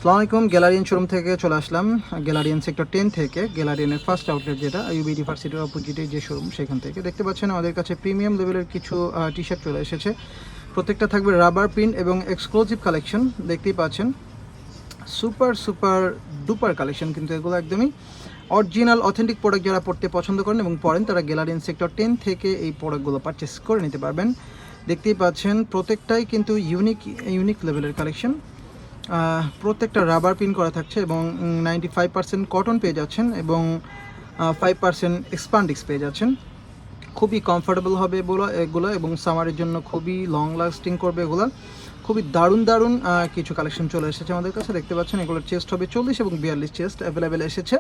আসসালামু আলাইকুম। গ্যালারিয়ান শোরুম থেকে চলে আসলাম, গ্যালারিয়ান সেক্টর 10 থেকে। গ্যালারিয়ানের ফার্স্ট আউটলেট যেটা ইউবি ইউনিভার্সিটির অপোজিটে যে শোরুম, সেখান থেকে দেখতে পাচ্ছেন আমাদের কাছে প্রিমিয়াম লেভেলের কিছু টি শার্ট চলে এসেছে। প্রত্যেকটা থাকবে রাবার প্রিন্ট এবং এক্সক্লুসিভ কালেকশন। দেখতেই পাচ্ছেন সুপার সুপার ডুপার কালেকশন, কিন্তু এগুলো একদমই অরিজিনাল অথেন্টিক প্রোডাক্ট। যারা পড়তে পছন্দ করেন এবং পড়েন তারা গ্যালারিয়ান সেক্টর 10 থেকে এই প্রোডাক্টগুলো পারচেস করে নিতে পারবেন। দেখতেই পাচ্ছেন প্রত্যেকটাই কিন্তু ইউনিক লেভেলের কালেকশন। প্রত্যেকটা রাবার পিন করা থাকছে এবং 95% কটন পেয়ে যাচ্ছেন এবং 5% এক্সপান্ডিক্স পেয়ে যাচ্ছেন। খুবই কমফোর্টেবল হবে এগুলো এবং সামারের জন্য খুবই লং লাস্টিং করবে এগুলো। খুবই দারুণ কিছু কালেকশন চলে এসেছে আমাদের কাছে। দেখতে পাচ্ছেন এগুলোর চেস্ট হবে 40 এবং 42 চেস্ট অ্যাভেলেবেল এসেছে।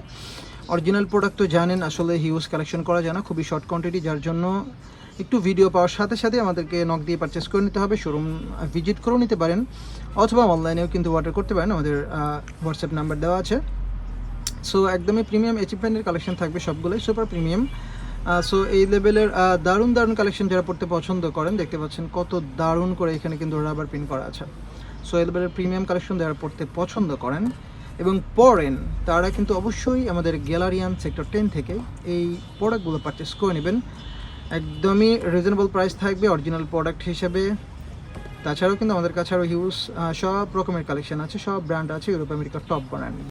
অরিজিনাল প্রোডাক্ট তো জানেন আসলে হিউজ কালেকশন করা যায় না, খুবই শর্ট কোয়ান্টিটি, যার জন্য একটু ভিডিও পাওয়ার সাথে সাথে আমাদেরকে নক দিয়ে পারচেস করে নিতে হবে। শোরুম ভিজিট করেও নিতে পারেন অথবা অনলাইনেও কিন্তু অর্ডার করতে পারেন, আমাদের হোয়াটসঅ্যাপ নাম্বার দেওয়া আছে। সো একদমই প্রিমিয়াম অ্যাচিভমেন্টের কালেকশন থাকবে, সবগুলোই সুপার প্রিমিয়াম। সো এই লেভেলের দারুণ কালেকশন যারা পড়তে পছন্দ করেন, দেখতে পাচ্ছেন কত দারুণ করে এখানে কিন্তু রাবার প্রিন্ট করা আছে। সো এই লেভেলের প্রিমিয়াম কালেকশন যারা পড়তে পছন্দ করেন এবং পড়েন তারা কিন্তু অবশ্যই আমাদের গ্যালারিয়ান সেক্টর 10 থেকে এই প্রোডাক্টগুলো পারচেস করে নেবেন। একদমই রিজনেবল প্রাইস থাকবে অরিজিনাল প্রোডাক্ট হিসেবে। তাছাড়াও কিন্তু আমাদের কাছে আরও হিউজ সব রকমের কালেকশন আছে, সব ব্র্যান্ড আছে, ইউরোপ আমেরিকার টপ ব্র্যান্ড।